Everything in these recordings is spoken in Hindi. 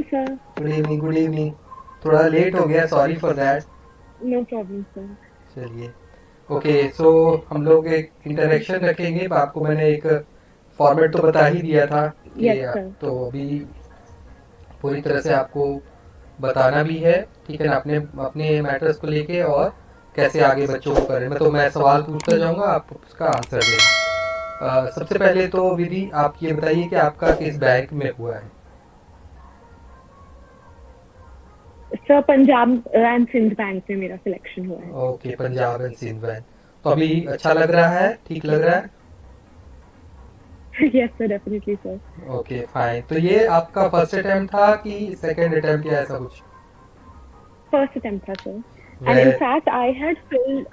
sir. Good evening, good evening. थोड़ा लेट हो गया, sorry for that. No problem, sir. चलिए, ओके। सो हम लोग एक इंटरेक्शन रखेंगे। आपको मैंने एक फॉर्मेट तो बता ही दिया था कि Yes, sir. तो अभी पूरी तरह से आपको बताना भी है, ठीक है ना, अपने अपने मैटर्स को लेके और कैसे आगे बच्चों को करें। मैं सवाल पूछता Hmm. जाऊंगा, आप उसका आंसर देना। सबसे पहले तो विधि, आप ये बताइए कि आपका किस बैंक में हुआ है। Sir Punjab and Sindh bank में मेरा सिलेक्शन हुआ है. Okay, Punjab and Sindh bank. तो अभी अच्छा लग रहा है, ठीक लग रहा है? Yes, sir, definitely, sir. Okay fine. तो ये आपका फर्स्ट अटेम्प्ट था कि सेकंड अटेम्प्ट या ऐसा कुछ? First attempt, tha, sir. And in way fact,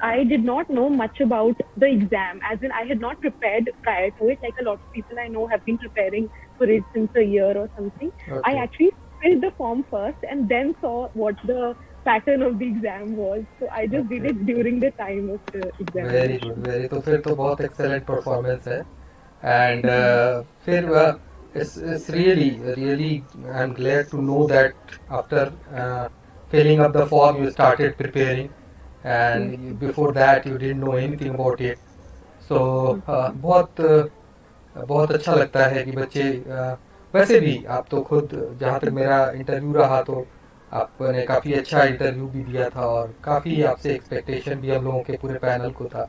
I did not know much about the exam, as in I had not prepared prior to it. Like a lot of people I know have been preparing for it since a year or something. I okay, actually filled the form first and then saw what the pattern of the exam was. So I just did okay, it okay. during the time of the very good, examination. Very. तो फिर तो बहुत एक्सेलेंट परफॉर्मेंस है। एंड फिर it's really really I'm glad to know that after filling up the form you started preparing, Yes, and sir. before that you didn't know anything about it. So Yes, sir. बहुत अच्छा लगता है कि बच्चे वैसे भी आप तो खुद, जहाँ तक मेरा इंटरव्यू रहा तो आपने काफ़ी अच्छा इंटरव्यू भी दिया था, और काफ़ी आपसे एक्सपेक्टेशन भी हम लोगों के पूरे पैनल को था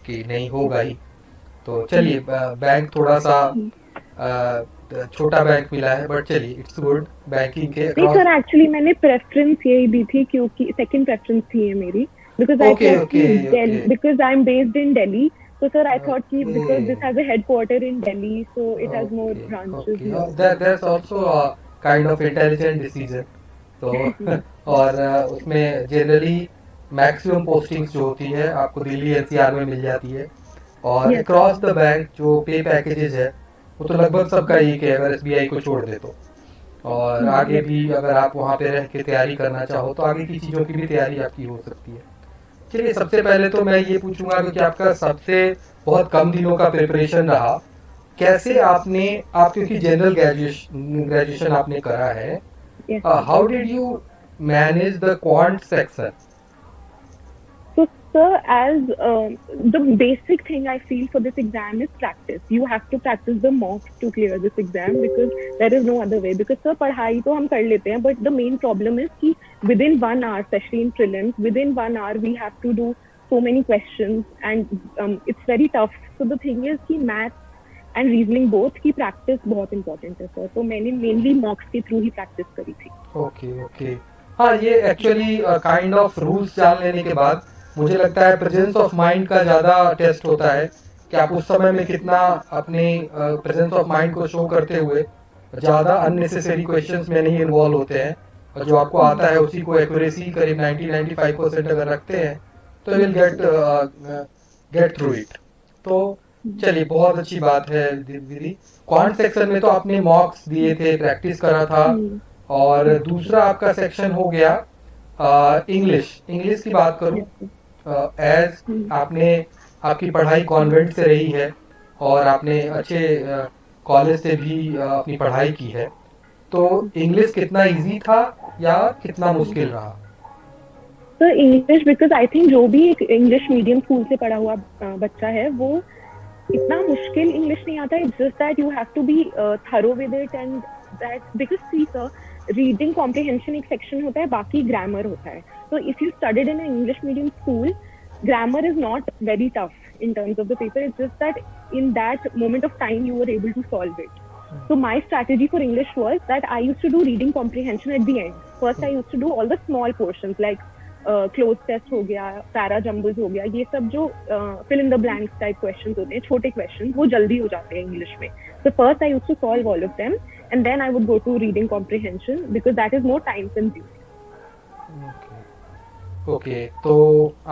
कि नहीं होगा ही। तो चलिए, बैंक थोड़ा सा छोटा बैंक मिला है, बट चलिए, इट्स गुड। बैंकिंग के नहीं अक्रॉस। सर, एक्चुअली मैंने प्रेफरेंस यही दी थी क्योंकि सेकंड प्रेफरेंस थी ये मेरी, because I okay, thought okay, कि okay, because I am based in Delhi. So sir, I thought कि okay, because this has a headquarter in Delhi, so it has more okay, branches okay. here. That's also kind of intelligent decision. तो Yes, sir. और उसमें जनरली मैक्सिमम पोस्टिंग्स जो होती है आपको दिल्ली एनसीआर में मिल जाती है, और Yes, sir. Across the bank जो पे पैकेजेस है वो तो लगभग सबका एक है, अगर एसबीआई को छोड़ दे तो। और आगे Yes, भी अगर आप वहाँ पे रह के तैयारी करना चाहो तो आगे की चीज़ों की भी तैयारी आपकी हो सकती है। चलिए, सबसे पहले तो मैं ये पूछूंगा, क्योंकि आपका सबसे बहुत कम दिनों का प्रिपरेशन रहा, कैसे आपने, आप क्योंकि जनरल ग्रेजुएशन ग्रेजुएशन आपने करा है, yes, sir. How did you manage the quant section? So, sir, as the basic thing I feel for this exam is practice. You have to practice the mocks to clear this exam because there is no other way. Because sir, पढ़ाई तो हम कर लेते हैं, but the main problem is कि within 1 hour, especially in prelims, within 1 hour we have to do so many questions and it's very tough. So the thing is कि math and reasoning both की practice बहुत important है sir. तो मैंने mainly mocks के through ही practice करी थी. Okay, okay. हाँ, ये एक्चुअली काइंड ऑफ रूल्स जान लेने के बाद मुझे लगता है प्रेजेंस ऑफ माइंड का ज़्यादा टेस्ट होता है, कि आप उस समय में कितना अपने प्रेजेंस ऑफ माइंड को शो करते हुए ज़्यादा अननेसेसरी क्वेश्चंस में नहीं इन्वॉल्व होते हैं, और जो आपको आता है उसी को एक्यूरेसी करीब 90-95% अगर रखते हैं तो will get get through it. तो चलिए, बहुत अच्छी बात है दीदी। क्वांट सेक्शन में तो आपने मॉक्स दिए थे, प्रैक्टिस करा था, और Yes, sir. दूसरा आपका सेक्शन हो गया इंग्लिश। इंग्लिश की बात करूं, Yes, sir. एज आपने, आपकी पढ़ाई कॉन्वेंट से रही है और आपने अच्छे कॉलेज से भी अपनी पढ़ाई की है, तो इंग्लिश कितना इजी था या कितना मुश्किल रहा? तो इंग्लिश बिकॉज आई थिंक जो भी एक इंग्लिश मीडियम स्कूल से पढ़ा हुआ बच्चा है वो इतना मुश्किल इंग्लिश नहीं आता. It's just that you have to be thorough with it and that because see sir, reading comprehension एक सेक्शन होता है, बाकी ग्रामर होता है. तो if you studied in English medium school, grammar is not very tough in terms of the paper. It's just that in that moment of time you were able to solve it. So my strategy for English was that I used to do reading comprehension at the end. First I used to do all the small portions like cloze test हो गया, पैरा जम्बल्स हो गया, ये सब जो fill in the blanks type questions होते हैं, छोटे क्वेश्चन, वो जल्दी हो जाते हैं इंग्लिश में. So first I used to solve all of them and then I would go to reading comprehension because that is more time consuming. Okay, okay. तो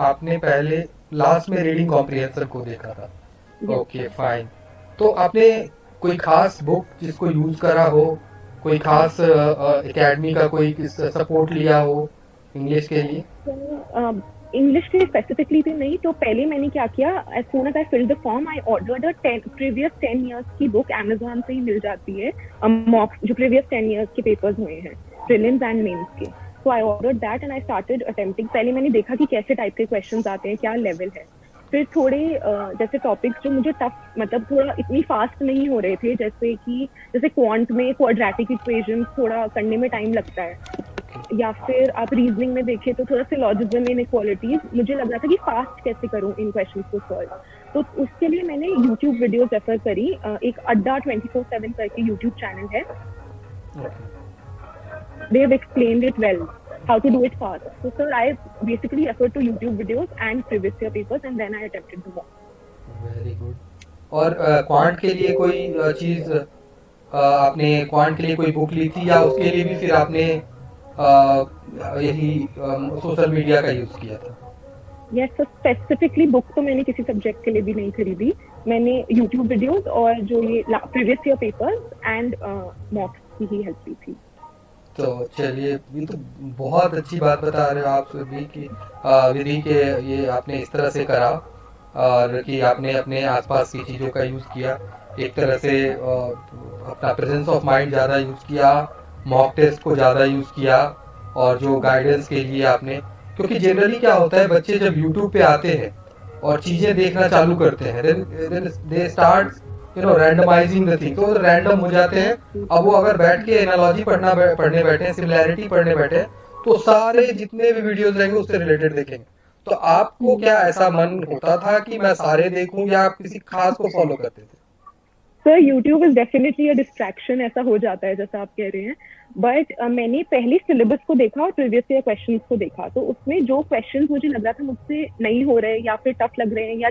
आपने पहले लास्ट में रीडिंग कॉम्प्रिहेंशन को देखा था। Yes, okay sir. फाइन। तो आपने कोई खास बुक जिसको यूज करा हो, कोई खास एकेडमी का कोई सपोर्ट लिया हो इंग्लिश के लिए? इंग्लिश के स्पेसिफिकली भी नहीं. तो पहले मैंने क्या किया, as soon as I filled the form I ordered a previous 10 years की बुक. अमेजोन से ही मिल जाती है, मॉक जो प्रीवियस 10 years के पेपर्स हुए हैं. प्रीलिम्स एंड मेंस के. So I ordered that and I started attempting. पहले मैंने देखा कि कैसे टाइप के क्वेश्चंस आते हैं, क्या लेवल है. फिर थोड़े जैसे टॉपिक्स जो मुझे टफ, मतलब थोड़ा इतनी फास्ट नहीं हो रहे थे, जैसे क्वांट में क्वाड्रेटिक इक्वेशंस थोड़ा करने में टाइम लगता है, या फिर आप रीजनिंग में देखें तो थोड़ा सिलॉजिज्म इन इक्वालिटीज, मुझे लग रहा था कि फास्ट कैसे करूं इन क्वेश्चंस को सॉल्व. तो उसके लिए मैंने यूट्यूब वीडियोस रेफर करी. एक अड्डा 24/7 करके यूट्यूब चैनल है. They have explained it well how to do it fast. So sir, I basically referred to YouTube videos and previous year papers and then I attempted the mock. Very good. और क्वांट के लिए कोई चीज आपने क्वांट के लिए कोई बुक ली थी, या उसके लिए भी फिर आपने यही सोशल मीडिया का यूज किया था? Yes, so specifically बुक तो मैंने किसी सब्जेक्ट के लिए भी नहीं खरीदी. मैंने YouTube videos और जो ये previous year papers and mocks की ही हेल्प ली थी. तो चलिए, ये तो बहुत अच्छी बात बता रहे हो आप सभी की विधि के, ये आपने इस तरह से करा और कि आपने अपने आसपास की चीज़ों का यूज़ किया, एक तरह से अपना प्रेजेंस ऑफ माइंड ज़्यादा यूज़ किया, मॉक टेस्ट को ज़्यादा यूज़ किया, और जो गाइडेंस के लिए आपने, क्योंकि जनरली क्या होता है, बच्चे जब यूट्यूब पे आते हैं और चीज़ें देखना चालू करते हैं, दे स्टार्ट रैंडमाइजिंग द थिंग, तो रैंडम हो जाते हैं. अब वो अगर बैठ के एनालॉजी पढ़ने बैठे, सिमिलैरिटी पढ़ने बैठे, तो सारे जितने भी वीडियोस रहेंगे उससे रिलेटेड देखेंगे. तो आपको क्या ऐसा मन होता था कि मैं सारे देखूं, या आप किसी खास को फॉलो करते थे? Sir YouTube is definitely a distraction, ऐसा हो जाता है जैसा आप कह रहे हैं. बट मैंने पहले सिलेबस को देखा और प्रीवियस ईयर क्वेश्चंस को देखा. तो उसमें जो क्वेश्चंस मुझे लग रहा था मुझसे नहीं हो रहे या फिर टफ लग रहे हैं या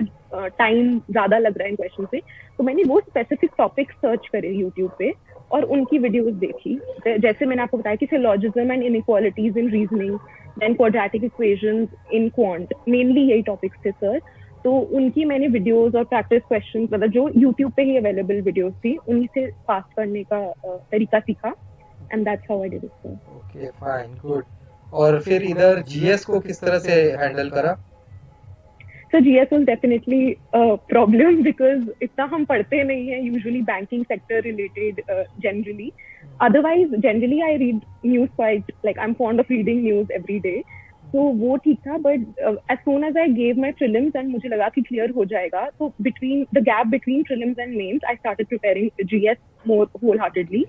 टाइम ज्यादा लग रहा है इन क्वेश्चन से, तो मैंने वो स्पेसिफिक टॉपिक सर्च करे यूट्यूब पे और उनकी वीडियोस देखी. जैसे मैंने आपको बताया कि syllogism and inequalities in reasoning, then quadratic equations in quant, mainly यही टॉपिक्स थे सर. तो उनकी मैंने वीडियोस और प्रैक्टिस क्वेश्चंस, मतलब जो यूट्यूब पे ही अवेलेबल वीडियोस थी, उन्हीं से पास करने का तरीका सीखा. And that's how I did it sir. Okay, fine, good. और फिर इधर जीएस को किस तरह से हैंडल करा? So GS was definitely a problem because इतना हम पढ़ते नहीं हैं usually banking sector related generally. Otherwise generally I read news quite, like I'm fond of reading news every day. तो वो ठीक था, but as soon as I gave my prelims and मुझे लगा कि clear हो जाएगा, तो between the gap between prelims and mains I started preparing GS more wholeheartedly.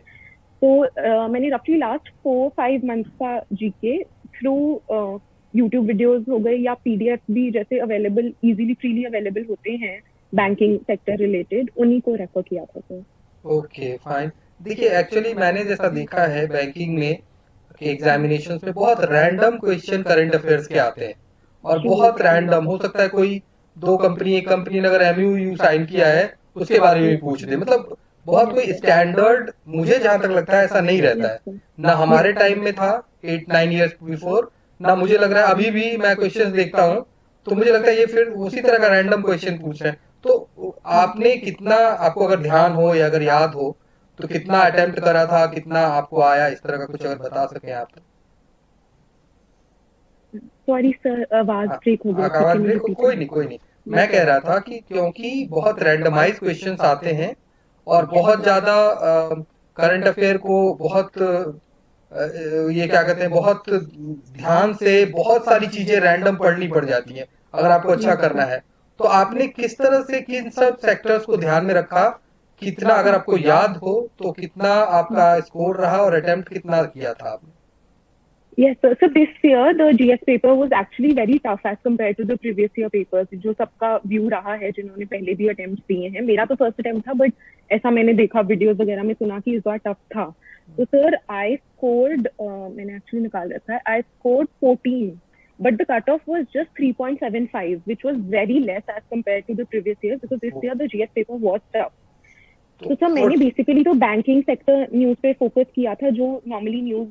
तो मैंने roughly last 4-5 months का GK through YouTube वीडियोस हो गए या PDF भी जैसे अवेलेबल, इजीली फ्रीली अवेलेबल होते हैं बैंकिंग सेक्टर रिलेटेड, उन्हीं को रेफर किया था सर. Okay, fine. देखिए, एक्चुअली मैंने जैसा देखा है बैंकिंग में कि एग्जामिनेशंस में बहुत रैंडम क्वेश्चन करंट अफेयर्स के आते हैं, और बहुत रैंडम हो सकता है कोई एक कंपनी ने अगर एमयू साइन किया है उसके बारे में भी पूछ दे. मतलब बहुत कोई स्टैंडर्ड, मुझे जहां तक लगता है ऐसा नहीं रहता है, ना हमारे टाइम में था 8-9 इयर्स बिफोर, ना मुझे लग रहा है अभी भी मैं क्वेश्चंस देखता हूँ तो मुझे लगता है ये फिर उसी तरह का रैंडम क्वेश्चन पूछ रहे हैं. तो आपने कितना, आपको अगर ध्यान हो या अगर याद हो तो कितना अटेम्प्ट करा था, कितना आपको आया, इस तरह का कुछ अगर बता सकें आप तो. सॉरी सर, आवाज ब्रेक हो गई. आवाज ब्रेक, कोई नहीं. मैं कह रहा था कि क्योंकि बहुत रैंडमाइज क्वेश्चंस आते हैं और बहुत ज्यादा करंट अफेयर को बहुत ये क्या कहते हैं, बहुत ध्यान से बहुत सारी चीजें रैंडम पढ़नी पड़ जाती हैं अगर आपको अच्छा करना है. तो आपने किस तरह से किन सब सेक्टर्स को ध्यान में रखा, कितना अगर आपको याद हो तो कितना आपका स्कोर रहा और अटेम्प्ट कितना किया था आपने? Yes sir, so this year the GS paper was actually very tough as compared to the previous year papers. जो सबका व्यू रहा है जिन्होंने पहले भी अटेम्प्ट दिए हैं, मेरा तो फर्स्ट अटेम्प्ट था, बट ऐसा मैंने देखा वीडियोस वगैरह में, सुना कि इस बार टफ था. तो सर आई स्कोर्ड, मैंने एक्चुअली निकाल रखा है, I scored 14, but the cutoff was just 3.75, which was very less as compared to the previous year because this year the GS paper was tough. तो सर मैंने बेसिकली तो बैंकिंग सेक्टर न्यूज पे फोकस किया था, जो नॉर्मली न्यूज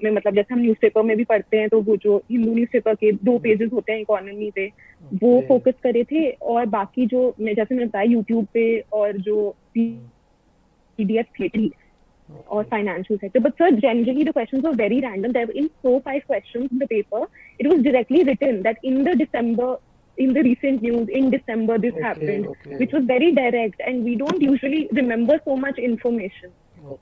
में, मतलब जैसे हम न्यूज़पेपर में भी पढ़ते हैं तो वो जो हिंदू न्यूज़पेपर के 2 पेजेस होते हैं इकोनॉमी पे, वो फोकस करे थे. और बाकी जो मैं जैसे मैंने बताया यूट्यूब पे और जो PDF थी और financial sector. But sir generally the questions were very random. There in 4-5 questions in the paper it was directly written that in the recent news in December this happened, which was very direct and we don't usually remember so much information.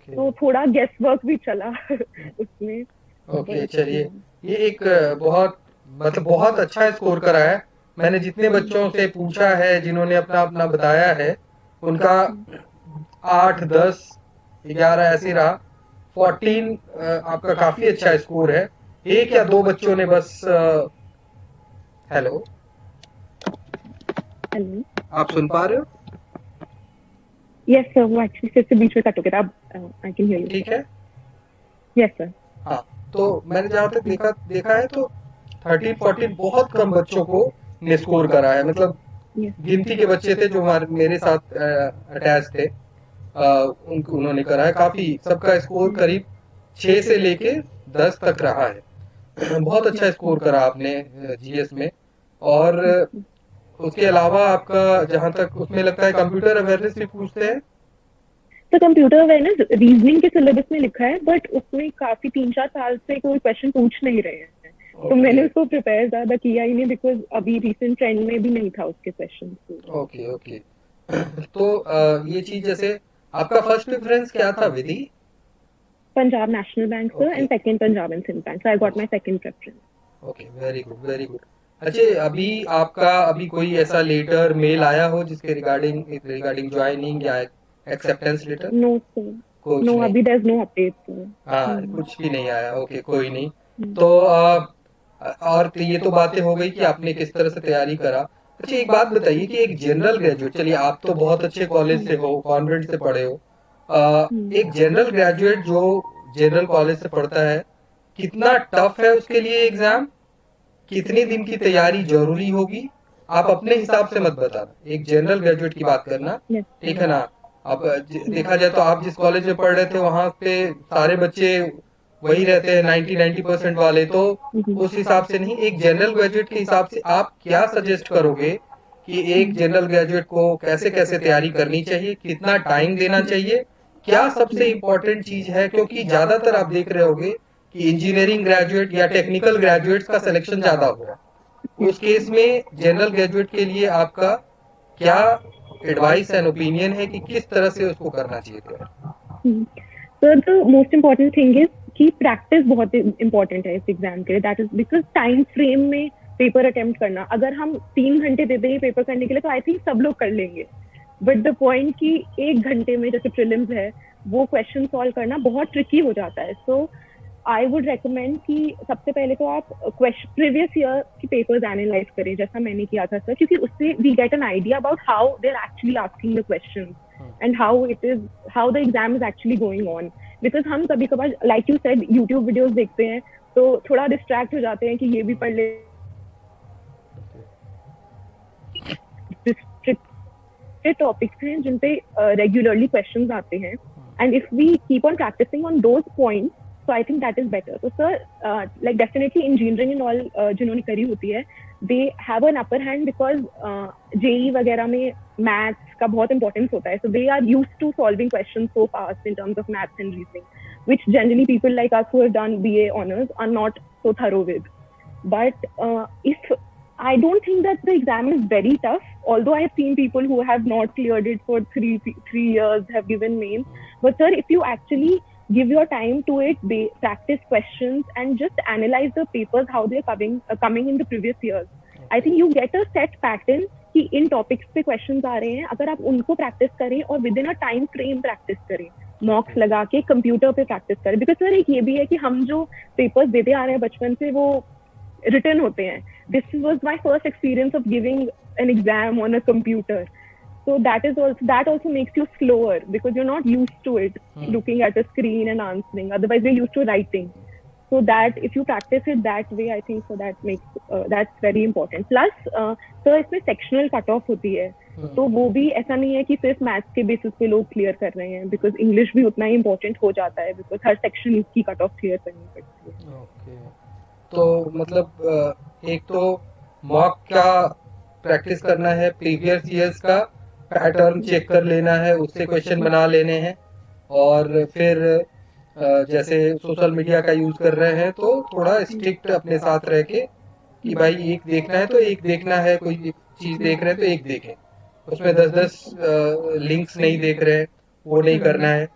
So thoda guess work भी चला उसमें. ओके, बट चलिए। ये एक बहुत मतलब बहुत अच्छा स्कोर करा है। मैंने जितने बच्चों से पूछा है जिन्होंने अपना अपना बताया है, उनका 8, 10, 11 ऐसे रहा। 14 आपका काफी अच्छा स्कोर है। एक या दो बच्चों ने बस हेलो, हेलो, आप सुन पा रहे हो? यस सर, वो एक्चुअली फिर से बीच में कट हो गया था। अब आई कैन हियर यू ठीक सर। है। Yes sir. हाँ, तो मैंने जहाँ तक देखा देखा है तो 13, 14 बहुत कम बच्चों को ने स्कोर करा है। मतलब यस। गिनती के बच्चे थे जो हमारे मेरे साथ अटैच थे। उन्होंने करा है। काफी सबका स्कोर करीब 6 से लेके 10 तक रहा है। बहुत अच्छा स्कोर करा आपने जीएस में। और उसके अलावा आपका जहां तक उसमें लगता है कंप्यूटर अवेयरनेस भी पूछते हैं। तो कंप्यूटर अवेयरनेस रीजनिंग के सिलेबस में लिखा है, बट उसमें काफी 3-4 साल से कोई क्वेश्चन पूछ नहीं रहे हैं। तो ओके, मैंने उसको प्रिपेयर ज्यादा किया ही नहीं, बिकॉज अभी रिसेंट ट्रेंड में भी नहीं था उसके क्वेश्चन। Okay, okay. तो ये चीज जैसे आपका फर्स्ट प्रेफरेंस क्या था Vidhi? Punjab National Bank sir, okay, and second Punjab and Sindh Bank, so I got my second preference. Okay, very good, very good. अच्छा, अभी आपका अभी कोई ऐसा लेटर मेल आया हो जिसके रिगार्डिंग रिगार्डिंग ज्वाइनिंग या एक्सेप्टेंस लेटर? नो सर, कुछ नो, नहीं। अभी there is no update sir. हाँ, कुछ भी नहीं आया। ओके, कोई नहीं। हम्म। तो और तो ये तो बातें हो गई कि आपने किस तरह से तैयारी करा। अच्छा, एक बात बताइए कि एक जनरल ग्रेजुएट, चलिए आप तो बहुत अच्छे कॉलेज से हो, कॉन्वेंट से पढ़े हो। एक जनरल ग्रेजुएट जो जनरल कॉलेज से पढ़ता है, कितना टफ है उसके लिए एग्जाम? कितने दिन की तैयारी जरूरी होगी? आप अपने हिसाब से मत बताना, एक जनरल ग्रेजुएट की बात करना। यस ठीक सर। है ना? अब देखा जाए तो आप जिस कॉलेज में पढ़ रहे थे वहां पे सारे बच्चे वही रहते हैं, 90-90% वाले। तो उस हिसाब से नहीं, एक जनरल ग्रेजुएट के हिसाब से आप क्या सजेस्ट करोगे कि एक जनरल ग्रेजुएट को कैसे कैसे तैयारी करनी चाहिए, कितना टाइम देना चाहिए, क्या सबसे इम्पोर्टेंट चीज है? क्योंकि ज्यादातर आप देख रहे होगे कि इंजीनियरिंग ग्रेजुएट या टेक्निकल ग्रेजुएट्स का सिलेक्शन ज्यादा हो रहा है। उस केस में जनरल ग्रेजुएट के लिए आपका क्या एडवाइस एंड ओपिनियन है कि किस तरह से उसको करना चाहिए तैयारी? Sir the most important thing is कि प्रैक्टिस बहुत इम्पोर्टेंट है इस एग्जाम के लिए। That is because time frame में पेपर अटेम्प्ट करना, अगर हम 3 घंटे दे देंगे पेपर करने के लिए तो आई थिंक सब लोग कर लेंगे। बट द पॉइंट कि 1 घंटे में जैसे प्रीलिम्स है, वो क्वेश्चन सॉल्व करना बहुत ट्रिकी हो जाता है। सो आई वुड रेकमेंड कि सबसे पहले तो आप प्रीवियस ईयर की पेपर्स एनालाइज करें, जैसा मैंने किया था सर, क्योंकि उससे we get an idea about how they are actually asking the question and how the exam is actually going on. Because हम कभी कभार like you said YouTube videos देखते हैं तो थोड़ा डिस्ट्रैक्ट हो जाते हैं कि ये भी पढ़ ले, टॉपिक्स हैं जिन पे रेगुलरली क्वेश्चंस आते हैं, and if we keep on practising on those points, so I think that is better. तो sir like definitely engineering and all जिन्होंने करी होती है, they have an upper hand because JEE वगैरह में मैथ्स का बहुत इंपॉर्टेंस होता है। So they are use to solving question so fast in terms of maths and reasoning, which generally people like us who have done BA honors are not so thorough with. But if I don't think that the exam is very tough, although I have seen people who have not cleared it for three years have given mains. But sir, if you actually give your time to it, practice questions and just analyze the papers how they are coming in the previous years, I think you get a set pattern कि इन टॉपिक्स पे क्वेश्चंस आ रहे हैं। अगर आप उनको प्रैक्टिस करें और with in a time frame practice करें, मॉक्स लगा के कंप्यूटर पे प्रैक्टिस करें, बिकॉज सर एक ये भी है कि हम जो पेपर्स देते आ रहे हैं बचपन से वो रिटर्न होते हैं। This was my first experience of giving an exam on a computer, so that also makes you slower because you're not used to it, looking at a screen and answering. Otherwise we're used to writing. So that if you practice it that way, I think so that makes that's very important. Plus sir, इसमें sectional cut off होती है, तो वो भी ऐसा नहीं है कि सिर्फ मैथ्स के बेसिस पे लोग क्लियर कर रहे हैं, बिकॉज इंग्लिश भी उतना ही इम्पोर्टेंट हो जाता है, बिकॉज हर सेक्शन की कट ऑफ क्लियर करनी पड़ती है। ओके, तो मतलब एक तो मॉक का प्रैक्टिस करना है, प्रीवियस ईयर्स का पैटर्न चेक कर लेना है, उससे क्वेश्चन बना लेने हैं। और फिर जैसे सोशल मीडिया का यूज कर रहे हैं तो थोड़ा स्ट्रिक्ट अपने साथ रह के कि भाई एक देखना है तो एक देखना है, कोई एक चीज देख रहे हैं तो एक देखें, उसमें 10-10 लिंक्स नहीं देख रहे हैं, वो नहीं करना है।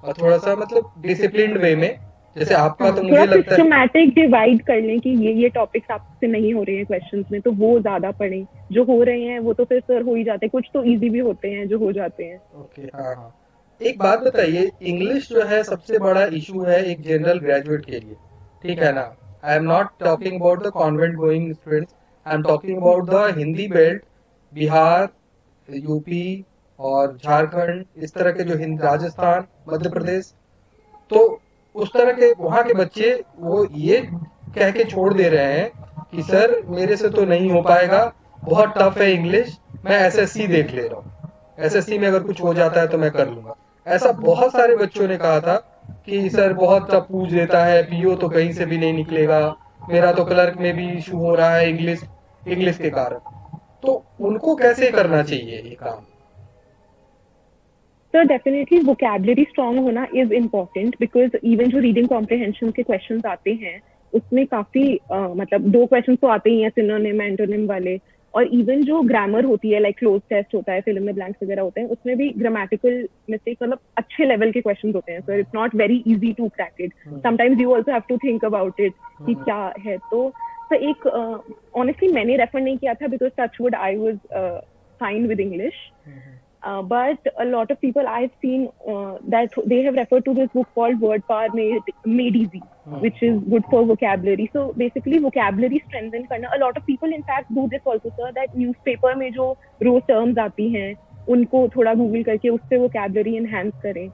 और थोड़ा सा मतलब डिसिप्लिन्ड वे में जैसे आपका हाँ, तो थोड़ा मुझे लगता है सिस्टमैटिक डिवाइड कर लें कि ये टॉपिक्स आपसे नहीं हो रहे हैं क्वेश्चंस में, तो वो ज्यादा पढ़ें। जो हो रहे हैं वो तो फिर सर हो ही जाते हैं, कुछ तो इजी भी होते हैं जो हो जाते हैं। ओके, हाँ हाँ। एक बात बताइए, इंग्लिश जो है सबसे बड़ा इशू है एक जनरल ग्रेजुएट के लिए, ठीक है ना? I am not talking about the convent going students, I am talking about the Hindi belt, Bihar, UP और झारखंड, इस तरह के जो हिंद, राजस्थान, मध्य प्रदेश, तो उस तरह के वहाँ के बच्चे वो ये कह के छोड़ दे रहे हैं कि सर मेरे से तो नहीं हो पाएगा, बहुत टफ है इंग्लिश, मैं एसएससी देख ले रहा हूँ, एसएससी में अगर कुछ हो जाता है तो मैं कर लूंगा। ऐसा बहुत सारे बच्चों ने कहा था कि सर बहुत टफ पूछ देता है, पीओ तो कहीं से भी नहीं निकलेगा, मेरा तो क्लर्क में भी इशू हो रहा है इंग्लिश इंग्लिश के कारण। तो उनको कैसे करना चाहिए ये काम? सर डेफिनेटली वोकैबुलरी स्ट्रांग होना इज इम्पोर्टेंट, बिकॉज इवन जो रीडिंग कॉम्प्रिहेंशन के क्वेश्चंस आते हैं उसमें काफी मतलब दो क्वेश्चंस तो आते ही हैं सिनोनिम एंटोनिम वाले। और इवन जो ग्रामर होती है, लाइक क्लोज टेस्ट होता है, फिल इन द ब्लैंक्स वगैरह होते हैं, उसमें भी ग्रामेटिकल मिस्टेक मतलब अच्छे लेवल के क्वेश्चंस होते हैं sir. It's not very easy to crack it, sometimes you also have to think about it कि क्या है। तो सर एक ऑनेस्टली मैंने रेफर नहीं किया था because touchwood I was fine with English. But a lot of people I've seen that they have referred to this book called Word Power Made Easy, which is good for vocabulary. So basically vocabulary strengthen करना. A lot of people in fact do this also sir, that newspaper में जो रोज terms आती हैं उनको थोड़ा गूगल करके उससे vocabulary enhance करें.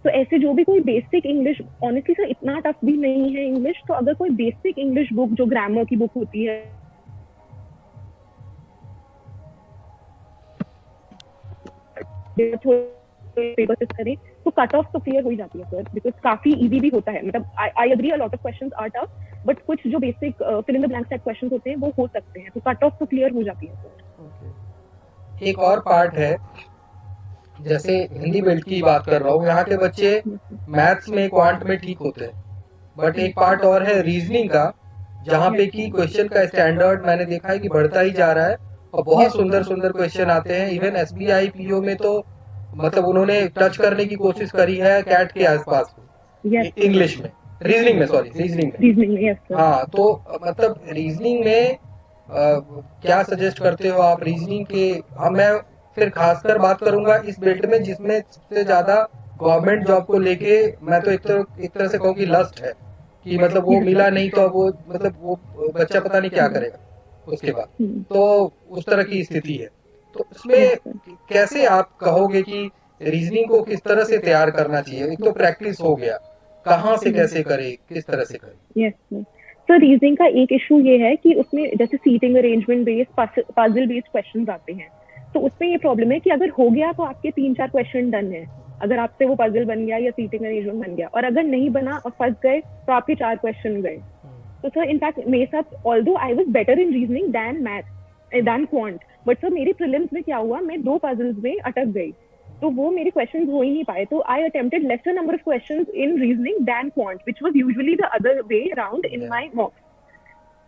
तो ऐसे जो भी कोई बेसिक इंग्लिश, ऑनेस्टली सर इतना टफ भी नहीं है इंग्लिश, तो अगर कोई बेसिक इंग्लिश बुक जो ग्रामर की बुक होती है करें तो कट ऑफ तो क्लियर हो ही जाती है सर, बिकॉज काफी इजी भी होता है. मतलब I agree a lot of questions are tough, but कुछ जो basic fill in the blanks type questions होते हैं वो हो सकते हैं, तो कट ऑफ तो क्लियर हो जाती है सर. एक और पार्ट है, जैसे हिंदी बेल्ट की बात कर रहा हूँ, यहाँ के बच्चे मैथ्स में क्वांट में ठीक होते हैं, बट एक पार्ट और है रीजनिंग का, जहाँ पे कि क्वेश्चन का स्टैंडर्ड मैंने देखा है कि बढ़ता ही जा रहा है और बहुत सुंदर सुंदर क्वेश्चन आते हैं। इवन एसबीआई पीओ में तो मतलब उन्होंने टच करने की कोशिश करी है कैट के आसपास इंग्लिश में, रीजनिंग में, सॉरी रीजनिंग में. हाँ, तो मतलब रीजनिंग में क्या सजेस्ट करते हो आप रीजनिंग के? अब मैं फिर खासकर बात करूंगा इस बेल्ट में जिसमें सबसे ज्यादा गवर्नमेंट जॉब को लेके, मैं तो एक तरह से कहूँ कि लस्ट है कि मतलब वो मिला नहीं तो वो मतलब वो बच्चा पता नहीं क्या करेगा उसके बाद, तो उस तरह की स्थिति है। तो इसमें कैसे आप कहोगे कि रीजनिंग को किस तरह से तैयार करना चाहिए? एक तो प्रैक्टिस हो गया, कहाँ से कैसे करे, किस तरह से करे? Yes sir. तो रीजनिंग का एक इशू ये है कि उसमें जैसे seating arrangement based puzzle based questions आते हैं, तो उसमें ये प्रॉब्लम है कि अगर हो गया तो आपके 3-4 क्वेश्चन डन है, अगर आपसे वो पजल बन गया या सीटिंग अरेंजमेंट बन गया, और अगर नहीं बना और फंस गए तो आपके 4 क्वेश्चन गए. तो सर इनफैक्ट मेरे साथ although I was better in reasoning than math than quant, but sir मेरे प्रीलिम्स में क्या हुआ, मैं 2 पजल्स में अटक गई, तो वो मेरे क्वेश्चंस हो ही नहीं पाए. तो I attempted lesser number of questions in reasoning than quant, which was usually the other way around in my mocks.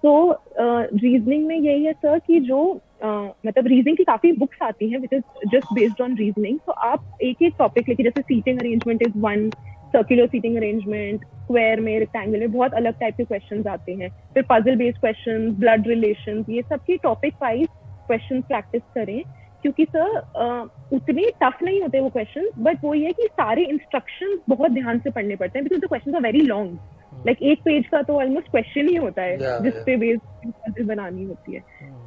तो रीजनिंग में यही है सर कि जो मतलब रीजनिंग की काफी बुक्स आती हैं which is just based on reasoning. तो आप एक एक टॉपिक लेके, जैसे seating arrangement is one, circular seating arrangement, square में, रेक्टेंगल में बहुत अलग टाइप के क्वेश्चंस आते हैं. फिर puzzle based questions, blood relations, ये सब की टॉपिक वाइज क्वेश्चंस प्रैक्टिस करें, क्योंकि सर उतने टफ नहीं होते वो क्वेश्चंस, बट वो ये है कि सारे इंस्ट्रक्शंस बहुत ध्यान से पढ़ने पड़ते हैं, because the questions are very long. Like एक पेज का तो ऑलमोस्ट क्वेश्चन ही होता है जिस पे बेस्ड बनानी होती है.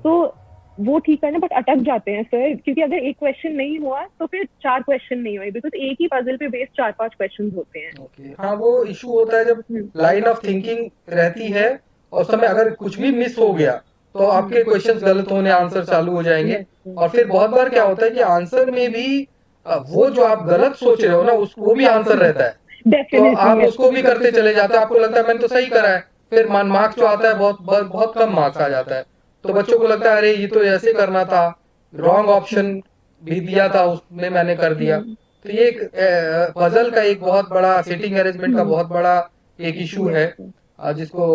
तो वो ठीक करना, बट अटक जाते हैं सर, क्योंकि अगर एक क्वेश्चन नहीं हुआ तो फिर 4 क्वेश्चन नहीं हुए, बिकॉज एक ही पजल पे बेस्ड 4-5 क्वेश्चन होते हैं. हाँ, वो इशू होता है जब लाइन ऑफ थिंकिंग रहती है और समय अगर कुछ भी मिस हो गया तो आपके क्वेश्चंस गलत होने, आंसर चालू हो जाएंगे. और फिर बहुत बार क्या होता है कि आंसर में भी वो जो आप गलत सोच रहे हो ना, वो भी आंसर रहता है, तो आप उसको भी करते चले जाते हैं, आपको लगता है मैंने तो सही करा है, फिर मार्क्स जो आता है बहुत कम मार्क्स आ जाता है. तो बच्चों को लगता है अरे ये तो ऐसे करना था, रॉन्ग ऑप्शन भी दिया था उसमें मैंने कर दिया. तो ये एक पजल का एक बहुत बड़ा, सीटिंग अरेंजमेंट का बहुत बड़ा एक इशू है जिसको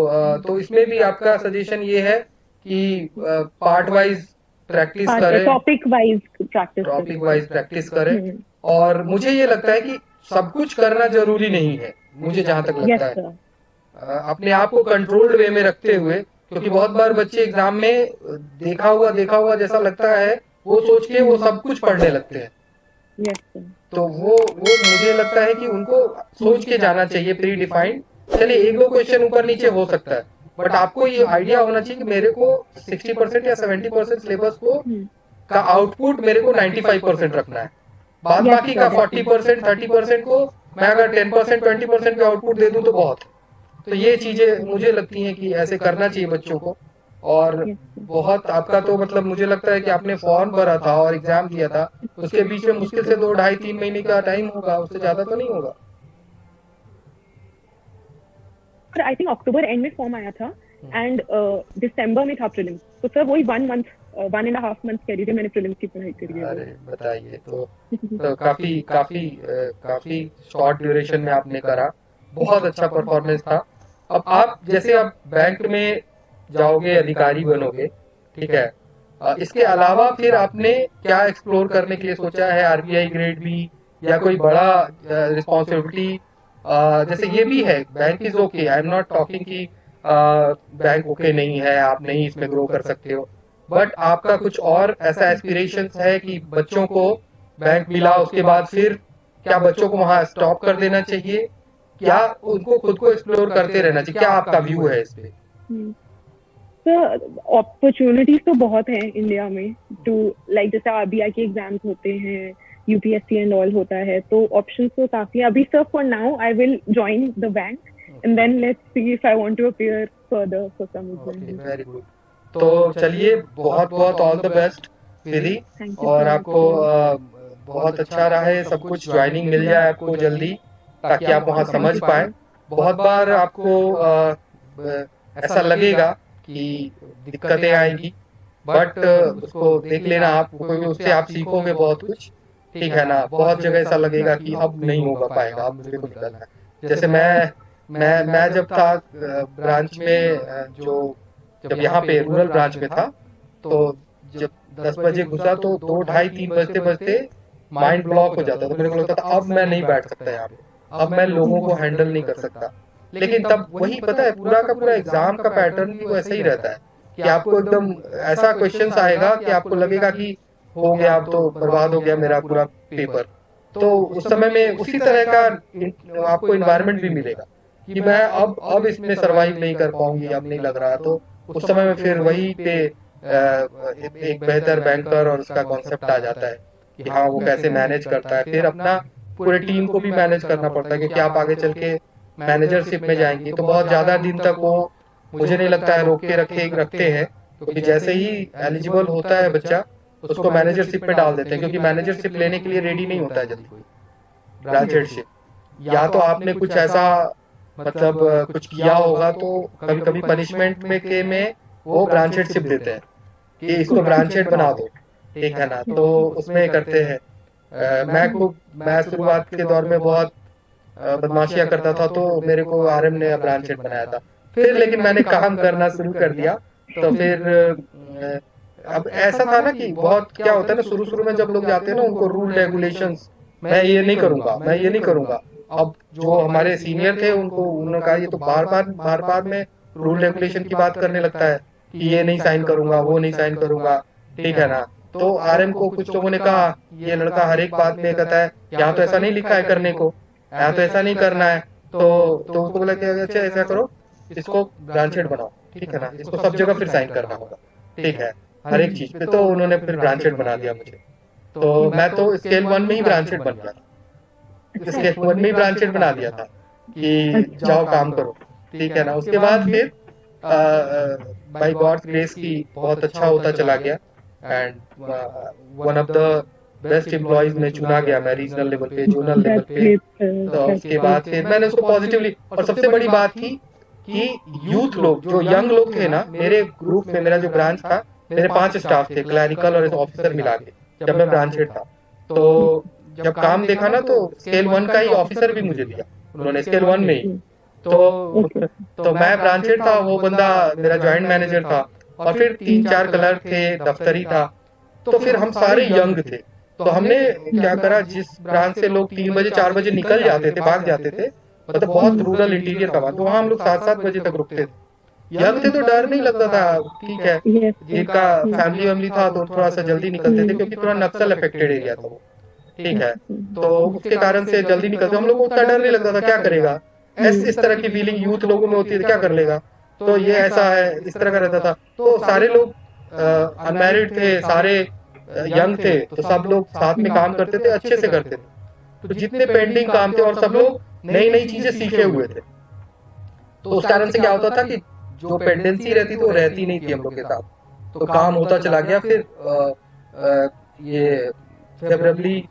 तो इसमें भी आपका सजेशन ये है कि पार्ट वाइज प्रैक्टिस करें, टॉपिक वाइज प्रैक्टिस करें. और मुझे ये लगता है कि सब कुछ करना जरूरी नहीं है, मुझे जहां तक लगता है अपने आप को कंट्रोल्ड वे में रखते हुए, क्योंकि बहुत बार बच्चे एग्जाम में देखा हुआ जैसा लगता है, वो सोच के वो सब कुछ पढ़ने लगते हैं। Yes sir. तो वो मुझे लगता है कि उनको सोच के जाना चाहिए, प्री डिफाइंड। चलिए एक दो क्वेश्चन ऊपर नीचे हो सकता है, बट आपको ये आइडिया होना चाहिए कि मेरे को 60% या 70% सिलेबस को का आउटपुट मेरे को 95% रखना है। बाद यस बाकी का सर। 40% 30% को मैं अगर 10% 20% भी आउटपुट दे दूं तो बहुत है। तो ये चीजें मुझे लगती हैं कि ऐसे करना चाहिए बच्चों को। और यस सर। बहुत आपका तो मतलब मुझे लगता है कि आपने फॉर्म भरा था और एग्जाम दिया था, उसके बीच में मुश्किल से 2 ढाई 3 महीने का टाइम होगा, उससे ज्यादा तो नहीं होगा। Sir I think October and में फॉर्म आया था हम्म। एंड दिसंबर में था प्रीलिम्स, तो सर वही 1 मंथ 1.5 मंथ कह लीजिए मैंने प्रीलिम्स की पढ़ाई करी है वो। अरे बताइए, तो काफी काफी काफी शॉर्ट ड्यूरेशन में आपने करा, बहुत अच्छा परफॉर्मेंस था। अब आप जैसे अब बैंक में जाओगे, अधिकारी बनोगे, ठीक है, इसके अलावा फिर आपने क्या एक्सप्लोर करने के लिए सोचा है? आरबीआई ग्रेड बी या कोई बड़ा रिस्पॉन्सिबिलिटी? जैसे ये भी है, bank is okay, I am not talking कि बैंक ओके नहीं है, आप नहीं इसमें ग्रो कर सकते हो, बट आपका कुछ और ऐसा एस्पिरेशंस है कि बच्चों को बैंक मिला उसके बाद फिर क्या बच्चों को वहां स्टॉप कर देना चाहिए, क्या उनको खुद को एक्सप्लोर करते रहना चाहिए? क्या आपका व्यू है इस पे? सर अपॉर्चुनिटीज तो बहुत हैं इंडिया में टू, लाइक जैसे आरबीआई के एग्जाम्स होते हैं, यूपीएससी एंड ऑल होता है, तो ऑप्शंस तो काफी है अभी। Sir for now I will join the bank and then let's see if I want to appear further for some okay, exam. Very good. तो चलिए, बहुत बहुत all the best Vidhi. Thank you और सो आपको मच। बहुत अच्छा रहे, सब कुछ ज्वाइनिंग मिल जाए आपको जल्दी, ताकि आप वहाँ समझ पाए। बहुत बार आपको ऐसा लगेगा कि दिक्कतें आएगी, बट उसको देख लेना आप, क्योंकि उससे आप सीखोगे बहुत कुछ, ठीक है ना। बहुत जगह ऐसा लगेगा कि अब नहीं होगा पाएगा, अब मेरे को निकलना है। जैसे मैं जब था ब्रांच में, जो जब यहाँ पे रूरल ब्रांच में था, तो जब 10 बजे घुसा तो 2 ढाई 3 बजते बजते माइंड ब्लॉक हो जाता था। मेरे को लगता था अब मैं नहीं बैठ सकता यहाँ पे, अब मैं लोगों को हैंडल नहीं कर सकता। लेकिन तब वही पता है, पूरा का पूरा एग्जाम का पैटर्न भी वो ऐसा ही रहता है कि आपको एकदम ऐसा क्वेश्चंस आएगा कि आपको लगेगा कि हो गया, अब तो बर्बाद हो गया मेरा पूरा पेपर। तो उस समय में उसी तरह का आपको इन्वायरमेंट भी मिलेगा कि मैं अब इसमें सरवाइव नहीं कर पाऊंगी, अब नहीं लग रहा। तो उस समय में फिर वही पे एक बेहतर बैंकर और उसका कॉन्सेप्ट आ जाता है कि हाँ वो कैसे मैनेज करता है, फिर अपना पूरे टीम को भी मैनेज करना पड़ता है, क्योंकि आप आगे चल के मैनेजरशिप में जाएंगे तो बहुत ज्यादा दिन तक वो, मुझे नहीं लगता है रोक के रखते हैं, क्योंकि जैसे ही एलिजिबल होता है बच्चा उसको मैनेजरशिप में डाल देते हैं, क्योंकि मैनेजरशिप लेने के लिए रेडी नहीं होता है जल्दी कोई ब्रांच हेडशिप। या तो आपने कुछ ऐसा मतलब कुछ किया होगा, तो कभी कभी पनिशमेंट में वो ब्रांच हेडशिप देते हैं कि इसको ब्रांच हेड बना दो, ठीक है ना। तो उसमें करते हैं। मैं शुरुआत के दौर में बहुत बदमाशियां करता था, तो मेरे को आरएम ने ब्रांच हेड बनाया था। फिर लेकिन मैंने काम करना शुरू कर दिया, तो फिर अब ऐसा था ना कि बहुत क्या होता है ना, शुरू शुरू में जब लोग जाते हैं ना, उनको रूल रेगुलेशंस, मैं ये नहीं करूंगा, मैं ये नहीं करूंगा। अब जो हमारे सीनियर थे उनको उन्होंने कहा ये तो बार बार में रूल रेगुलेशन की बात करने लगता है कि ये नहीं साइन करूंगा, वो नहीं साइन करूंगा, ठीक है ना। तो आरएम को कुछ लोगों ने कहा, ये लड़का हर एक बात में कहता है यहाँ तो ऐसा नहीं लिखा है करने को, यहाँ तो ऐसा नहीं करना है। तो उसको बोला कि अच्छा ऐसा करो, इसको ब्रांचेड बनाओ, ठीक है ना, इसको सब जगह फिर साइन करना होगा, ठीक है, हर एक चीज पे। तो उन्होंने फिर ब्रांचेड बना दिया मुझे। तो मैं तो स्केल 1 में ही ब्रांचेड बन गया था, स्केल 1 में ही ब्रांचेड बना दिया था कि जाओ काम करो, ठीक है ना। उसके बाद फिर बाय गॉड ग्रेस की बहुत अच्छा होता चला गया, and one of the best employees में चुना गया मैं, रीजनल लेवल पे, जोनल लेवल पे। तो उसके बाद फिर मैंने उसको पॉजिटिवली, और सबसे बड़ी बात थी कि यूथ लोग, जो यंग लोग थे ना मेरे ग्रुप में, मेरा जो ब्रांच था, मेरे 5 स्टाफ थे, क्लैरिकल और ऑफिसर मिला के, जब मैं ब्रांच हेड था। तो जब काम देखा ना, तो स्केल 1 का ही ऑफिसर भी मुझे दिया उन्होंने, स्केल 1 में ही। तो तो मैं ब्रांच हेड था, वो बंदा मेरा ज्वाइंट मैनेजर था, और फिर 3 4 क्लर्क थे, दफ्तरी था। तो फिर हम सारे यंग थे। तो हमने क्या करा, जिस ब्रांच से लोग 3 बजे 4 बजे निकल जाते थे, भाग जाते थे, मतलब बहुत रूरल इंटीरियर का, तो वहाँ हम लोग 7-7 बजे तक रुकते थे। यंग थे तो डर नहीं लगता था, ठीक है, Yes, sir. जिनका फैमिली वैमिली था तो थोड़ा सा जल्दी निकलते थे, क्योंकि थोड़ा नक्सल अफेक्टेड एरिया था वो, ठीक है, तो उसके कारण से जल्दी निकलते, हम लोग को उतना डर नहीं लगता था, क्या करेगा, इस तरह की फीलिंग यूथ लोगों में होती है, क्या कर लेगा, तो ये ऐसा है, इस तरह का रहता था। तो सारे लोग अनमैरिड थे, सारे यंग थे, तो सब लोग साथ में काम करते थे, अच्छे से करते थे, तो जितने पेंडिंग काम थे और सब लोग नई नई चीजें सीखे हुए थे, तो उस कारण से क्या होता था कि जो पेंडेंसी रहती थी वो रहती नहीं थी हम लोग के साथ, तो काम होता चला गया। फिर ये फेवरेबली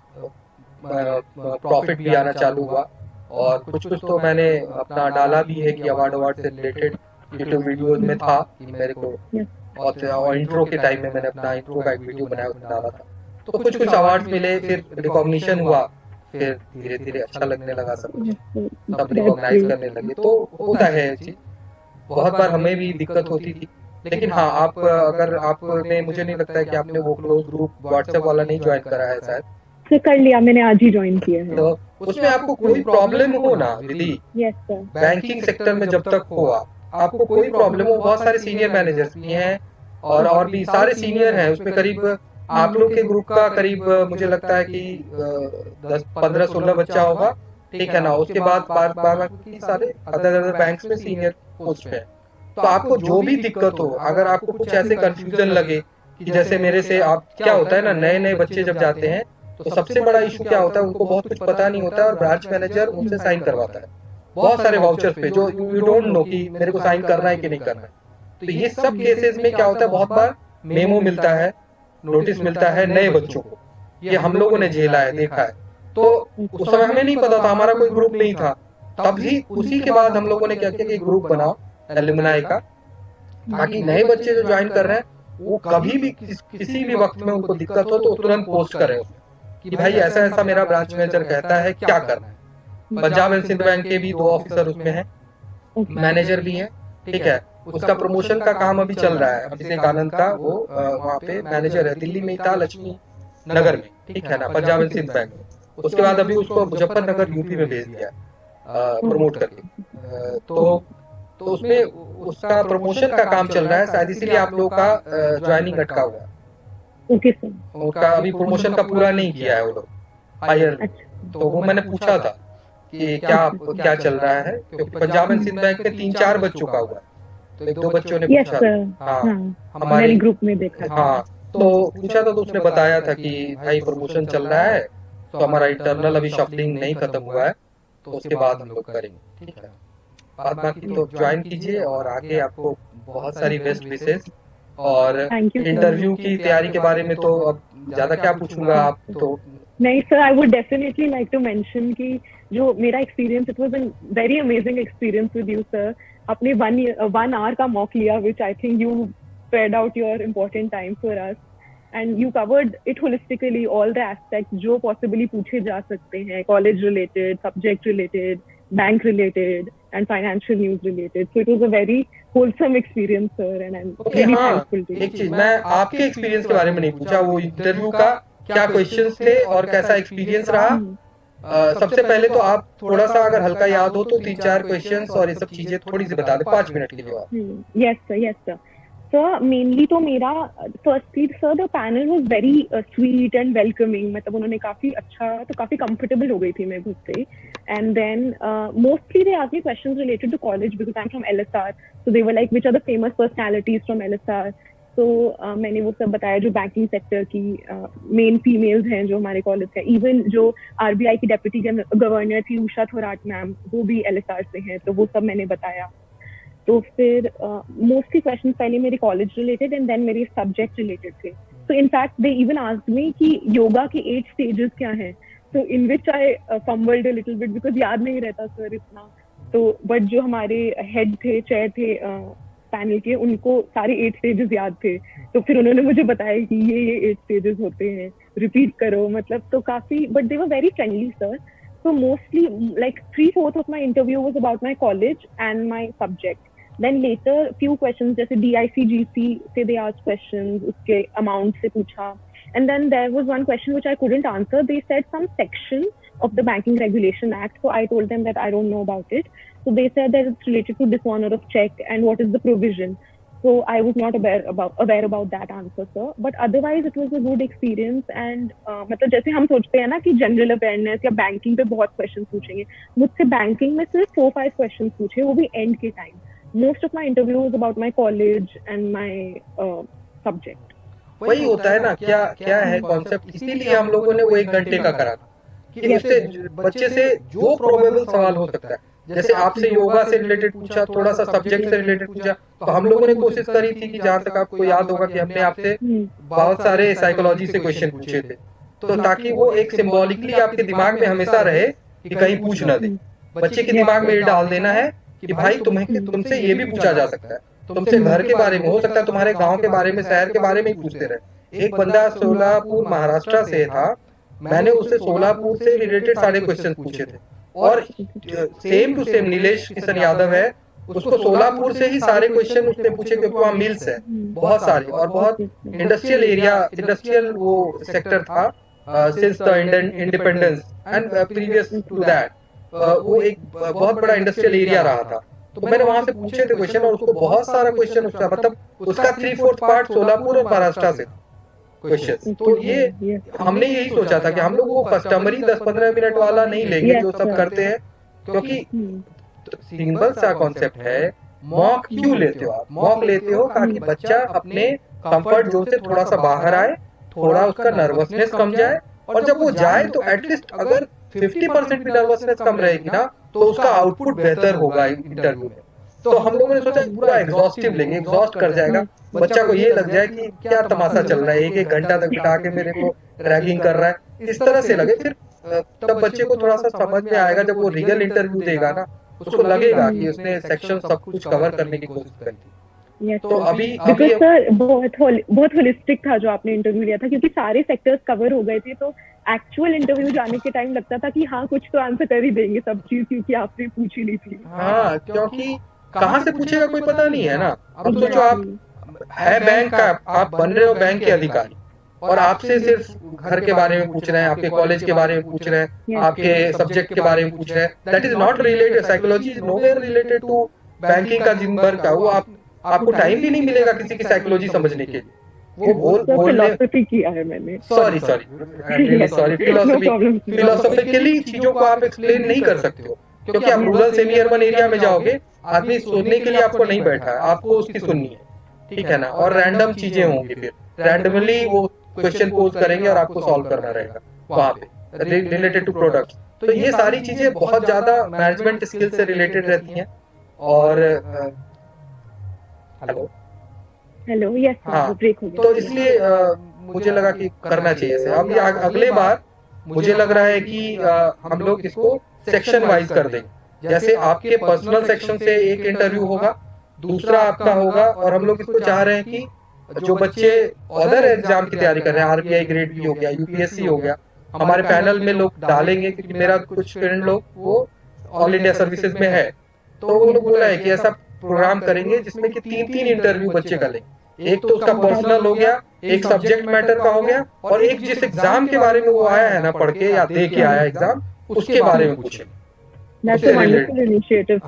प्रॉफिट भी आना चालू हुआ, और कुछ कुछ तो मैंने अपना डाला भी है कि अवार्ड अवार्ड से रिलेटेड यूट्यूब वीडियोज में था कि मेरे को, और इंट्रो के टाइम में मैंने अपना इंट्रो का एक वीडियो बनाया, उसमें डाला था, तो कुछ कुछ अवार्ड्स मिले, फिर रिकॉग्निशन हुआ, फिर धीरे धीरे अच्छा लगने लगा सब कुछ, सब रिकॉग्नाइज करने लगे, तो होता है ये चीज। बहुत बार हमें भी दिक्कत होती थी, लेकिन हाँ, आप अगर आपने, मुझे नहीं लगता है कि आपने वो क्लोज ग्रुप व्हाट्सएप वाला नहीं ज्वाइन करा है शायद, सर कर लिया, मैंने आज ही ज्वाइन किया है। तो उसमें आपको कोई प्रॉब्लम हो ना विधि, यस सर। बैंकिंग सेक्टर में जब तक हो आपको कोई प्रॉब्लम हो, बहुत सारे सीनियर मैनेजर्स भी हैं, और भी सारे सीनियर हैं उसमें, करीब आप लोग के ग्रुप का करीब मुझे लगता है कि 10-15-16 बच्चा होगा, ठीक है ना, उसके बाद बाकी सारे अदर अदर बैंक्स में सीनियर पोस्ट पे हैं। तो आपको जो भी दिक्कत हो, अगर आपको कुछ ऐसे कंफ्यूजन लगे कि जैसे मेरे से, आप क्या होता है ना, नए नए बच्चे जब जाते हैं तो सबसे बड़ा इशू क्या होता है, उनको बहुत कुछ पता नहीं होता है, और ब्रांच मैनेजर उनसे साइन करवाता है बहुत सारे वाउचर्स पे, जो यू डोंट नो कि मेरे को साइन करना है कि नहीं करना है। तो ये सब केसेस में क्या होता है, बहुत बार मेमो मिलता है, नोटिस मिलता है नए बच्चों को, ये हम लोगों ने झेला है, देखा है, तो उस समय हमें नहीं पता था, हमारा कोई ग्रुप नहीं था, तभी उसी के बाद हम लोगों ने क्या किया कि ग्रुप बनाओ एलुमनाई का, ताकि नए बच्चे जो ज्वाइन कर रहे हैं वो कभी भी किसी भी वक्त में उनको दिक्कत हो तो तुरंत पोस्ट करें उसमें कि भाई ऐसा ऐसा मेरा ब्रांच मैनेजर कहता है, क्या करना है। पंजाब एंड सिंध बैंक के भी 2 ऑफिसर उसमें हैं, मैनेजर भी हैं, ठीक है, उसका प्रमोशन का काम अभी चल रहा है, अभिषेक आनंद का, वो वहाँ पे मैनेजर है, दिल्ली में ही था, लक्ष्मी नगर में, ठीक है ना, पंजाब एंड सिंध बैंक में। उसके बाद अभी उसको मुजफ्फरनगर यूपी में भेज दिया प्रमोट करके, तो उसमें उसका प्रमोशन का काम चल रहा है शायद, इसीलिए आप लोगों का ज्वाइनिंग अटका हुआ है। Okay sir. उनका अभी प्रमोशन का पूरा नहीं किया है वो लोग हायर, तो वो मैंने पूछा था कि क्या चल रहा है, क्योंकि पंजाब एंड सिंध बैंक में 3-4 बच्चों का हुआ है, तो 1-2 बच्चों ने यस पूछा, सर। हाँ हाँ, हमारे मैंने ग्रुप में देखा था। हाँ, तो पूछा था, तो उसने बताया था कि भाई प्रमोशन चल रहा है, तो हमारा इंटरनल अभी शफलिंग नहीं खत्म हुआ है, तो उसके बाद हम लोग करेंगे, ठीक है। बाद बाकी तो ज्वाइन कीजिए, और आगे आपको बहुत सारी बेस्ट विशेष, और थैंक यू इंटरव्यू की तैयारी के बारे में तो अब ज्यादा क्या पूछूंगा, आप तो नहीं sir, I would definitely like to mention कि जो मेरा experience, it was an very amazing experience with you sir. आपने 1 hour का मॉक लिया, which I think you spread out your important time for us, and you covered it holistically, all the aspects जो possibly पूछे जा सकते हैं, college related, subject related, bank related, and financial news related. So it was a very wholesome experience, sir, and I'm really thankful to you. एक चीज मैं आपके एक्सपीरियंस के बारे में नहीं पूछा, वो इंटरव्यू का क्या क्वेश्चंस थे और कैसा एक्सपीरियंस रहा। सबसे पहले तो आप थोड़ा सा अगर हल्का याद हो तो 3-4 क्वेश्चंस और ये सब चीजें थोड़ी सी बता दें 5 मिनट के लिए। Yes sir, yes sir. Sir mainly तो मेरा firstly sir the panel was very sweet and welcoming, मतलब उन्होंने काफी अच्छा, तो काफी कंफर्टेबल हो गई थी मैं घुसते। And then mostly they asked me questions related to college because I am from LSR, so they were like which are the famous personalities from LSR. तो मैंने वो सब बताया, जो बैंकिंग सेक्टर की मेन फीमेल्स हैं जो हमारे कॉलेज का, इवन जो आरबीआई की डेप्यूटी गवर्नर थी उषा थोराट मैम, वो भी एलएसआर से हैं, तो वो सब मैंने बताया। तो फिर मोस्टली क्वेश्चन पहले मेरे कॉलेज रिलेटेड एंड देन मेरे सब्जेक्ट रिलेटेड थे। So in fact they even asked me कि योगा के 8 स्टेजेस क्या हैं, तो इन विच आई फम्बल्ड अ लिटिल बिट बिकॉज याद नहीं रहता सर इतना। तो बट जो हमारे हेड थे, चेयर थे पैनल के, उनको सारे 8 स्टेजेस याद थे, तो फिर उन्होंने मुझे बताया कि ये 8 स्टेजेस होते हैं, रिपीट करो, मतलब तो काफी, but they were very friendly sir. So mostly like 3/4 of my interview was about my college and my subject. Then later few questions जैसे DICGC से they asked questions, उसके amount से पूछा. And then there was one question which I couldn't answer. They said some section of the Banking Regulation Act. So I told them that I don't know about it. So they said that it's related to dishonor of check and what is the provision. So I was not aware about that answer, sir. But otherwise it was a good experience. And मतलब जैसे हम सोचते हैं ना कि general awareness या banking पे बहुत questions पूछेंगे, मुझसे banking में सिर्फ 4-5 questions पूछे, वो भी end के time. Most of my interview was about my college and my subject. वही होता है ना, क्या क्या है कॉन्सेप्ट, इसीलिए हम लोगों ने वो 1 घंटे का करा था कि उससे बच्चे से जो प्रोबेबल सवाल हो सकता है, जैसे आपसे योगा से रिलेटेड पूछा, थोड़ा सा सब्जेक्ट से रिलेटेड पूछा, तो हम लोगों ने कोशिश करी थी कि जहां तक आपको याद होगा कि हमने आपसे बहुत सारे साइकोलॉजी से क्वेश्चन पूछे थे, तो ताकि वो एक सिंबॉलिकली आपके दिमाग में हमेशा रहे कि कहीं पूछ ना दे। बच्चे के दिमाग में ये डाल देना है कि भाई तुम्हें तुमसे ये भी पूछा जा सकता है, तुमसे घर के बारे में, हो सकता है तुम्हारे गांव के बारे में, शहर के बारे में ही पूछते रहे। एक बंदा सोलापुर महाराष्ट्र से था, मैंने उससे सोलापुर से रिलेटेड सारे क्वेश्चन पूछे थे, और same to same Nilesh Kishan Yadav है, उसको सोलापुर से ही सारे क्वेश्चन उसने पूछे, क्योंकि वहाँ मिल्स है बहुत सारे और बहुत इंडस्ट्रियल एरिया, इंडस्ट्रियल वो सेक्टर था since the independence and previous to that, वो एक बहुत बड़ा इंडस्ट्रियल एरिया रहा था। तो मैंने वहां से पूछे थे क्वेश्चन, और उसको बहुत सारा क्वेश्चन उसका, मतलब उसका 3/4 पार्ट सोलापुर और महाराष्ट्र से क्वेश्चन। तो ये हमने यही सोचा था कि हम लोग वो कस्टमरी 10-15 मिनट वाला नहीं लेंगे जो सब करते हैं, क्योंकि सिंपल सा कॉन्सेप्ट है, मॉक क्यों लेते हो आप? मॉक लेते हो ताकि बच्चा अपने कंफर्ट जोन से थोड़ा सा बाहर आए, थोड़ा उसका नर्वसनेस कम जाए, और जब वो जाए तो एटलीस्ट अगर 50% भी नर्वसनेस कम रहेगी ना, तो उसका आउटपुट बेहतर होगा इंटरव्यू में। तो हम लोगों ने सोचा पूरा एग्जॉस्टिव लेंगे, एग्जॉस्ट कर जाएगा, बच्चा को ये लग जाए कि क्या तमाशा चल रहा है, 1-1 घंटा तक बिठा के मेरे को रैगिंग कर रहा है, इस तरह से लगे। फिर तब बच्चे को थोड़ा सा समझ में आएगा, जब वो रियल इंटरव्यू देगा ना, उसको लगेगा कि उसने सेक्शन सब कुछ कवर करने की कोशिश करी थी। तो अभी सर बहुत होलिस्टिक था जो आपने इंटरव्यू लिया था, क्योंकि सारे सेक्टर्स कवर हो गए थे, तो एक्चुअल इंटरव्यू जाने के टाइम लगता था कि हाँ कुछ तो आंसर कर ही देंगे सब चीज, क्योंकि आपने पूछ ही ली थी। हाँ, क्योंकि कहाँ से पूछेगा कोई पता नहीं है ना। अब सोचो आप है बैंक का, आप बन रहे हो बैंक के अधिकारी, और आपसे सिर्फ घर के बारे में पूछ रहे हैं, आपके कॉलेज के बारे में पूछ रहे हैं, आपके सब्जेक्ट के बारे में पूछ रहे हैं, that is not related, psychology is nowhere related to banking का दिन भर का। वो आपको टाइम भी नहीं मिलेगा किसी की साइकोलॉजी समझने के लिए। वो फिलॉसफी किया है मैंने, सॉरी फिलोसॉफिकली चीजों को आप एक्सप्लेन नहीं कर सकते हो, क्योंकि आप रूरल सेमी अर्बन एरिया में जाओगे, आदमी सुनने के लिए आपको नहीं बैठा है, आपको उसकी सुननी है, ठीक है ना। और रैंडम चीजें होंगी, फिर रैंडमली वो क्वेश्चन पोज करेंगे और आपको सॉल्व करना रहेगा वहां पे रिलेटेड टू प्रोडक्ट। तो ये सारी चीजें बहुत ज्यादा मैनेजमेंट स्किल से रिलेटेड रहती हैं। और हेलो यस, हाँ, ब्रेक हो गया, तो इसलिए मुझे लगा कि करना चाहिए। अब ये अगले बार मुझे लग रहा है कि हम लोग इसको सेक्शन वाइज कर देंगे, जैसे आपके पर्सनल सेक्शन से एक इंटरव्यू होगा, दूसरा आपका होगा, और हम लोग इसको चाह रहे हैं कि जो बच्चे अदर एग्जाम की तैयारी कर रहे हैं, आरबीआई ग्रेड बी हो गया, यूपीएससी हो गया, हमारे पैनल में लोग डालेंगे, क्योंकि मेरा कुछ फ्रेंड लोग वो ऑल इंडिया सर्विसेज में है, तो वो लोग बोला है कि ऐसा प्रोग्राम करेंगे जिसमें कि 3-3 इंटरव्यू बच्चे का लेंगे। एक तो उसका पर्सनल हो गया, एक सब्जेक्ट मैटर का हो गया, और एक जिस एग्जाम के बारे में वो आया है ना पढ़ के या दे के आया एग्जाम, उसके बारे में पूछे।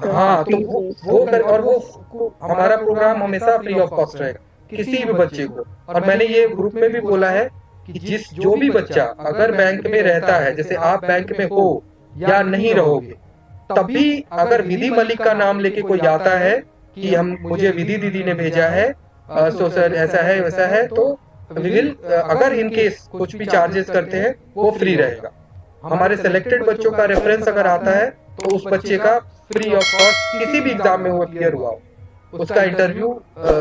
हाँ, तो वो कर, और वो हमारा प्रोग्राम हमेशा फ्री ऑफ कॉस्ट रहेगा किसी भी बच्चे को। और मैंने ये ग्रुप में भी बोला है कि जो भी बच्चा अगर बैंक में रहता है, जैसे आप बैंक में हो या नहीं रहोगे, तब भी अगर विधि मलिक का नाम लेके कोई आता है कि मुझे विधि दीदी ने भेजा है, सो सर ऐसा है वैसा है, तो वी विल, अगर इन केस कुछ भी चार्जेस करते हैं वो फ्री रहेगा। हमारे सिलेक्टेड बच्चों का रेफरेंस अगर आता है तो उस बच्चे का फ्री ऑफ कॉस्ट, किसी भी एग्जाम में वो क्लियर हुआ हो, उसका इंटरव्यू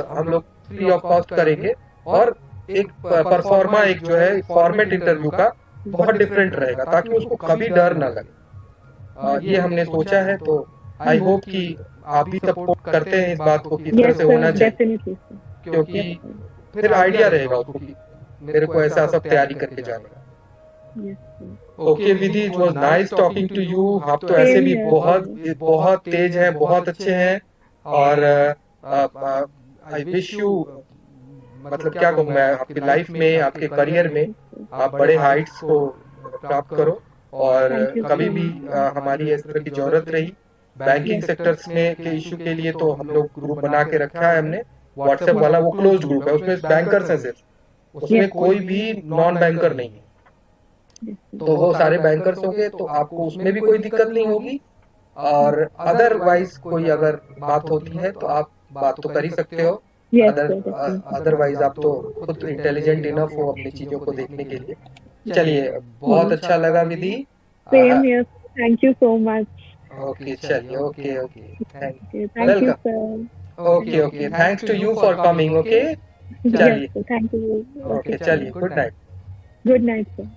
हम लोग फ्री ऑफ कॉस्ट करेंगे। और एक परफॉर्मा, एक जो है फॉर्मेट इंटरव्यू का बहुत डिफरेंट रहेगा, ताकि उसको कभी डर ना लगे। ये हमने सोचा है, तो आई होप कि आप भी सपोर्ट करते हैं इस बात को कि इस तरह से होना चाहिए, क्योंकि फिर आइडिया रहेगा उसको कि मेरे को ऐसा सब तैयारी करके जाने का। Okay Vidhi, it was nice talking to you. आप तो ऐसे भी बहुत बहुत तेज हैं, बहुत अच्छे हैं, और आई विश यू, मतलब क्या कहूँ मैं, आपकी लाइफ में, आपके करियर में आप बड़े हाइट्स को प्राप्त करो। और थैंक यू कभी सो भी मच। हमारी इस तरह की जरूरत रही बैंकिंग यस, सेक्टर्स में के इशू के लिए, तो हम लोग ग्रुप बना के रखा है हमने, व्हाट्सएप वाला, वो क्लोज ग्रुप है, उसमें बैंकर्स हैं सिर्फ, उसमें यस, कोई भी नॉन बैंकर नहीं है। तो वो सारे बैंकर्स हो गए, तो आपको उसमें भी कोई दिक्कत नहीं होगी। और अदरवाइज कोई अगर बात होती है तो आप बात तो कर ही सकते हो। Yes other sir, definitely. Otherwise आप तो खुद इंटेलिजेंट इनफ हो अपनी चीजों को देखने के लिए। चलिए, बहुत अच्छा लगा Vidhi. Same here, thank you so much. Okay, चलिए, okay okay, thank thank you welcome. Sir. Okay okay, thanks to you for coming. Okay, yes चलिए, sir, thank you. Okay okay, sir, चलिए, good night. Good night sir.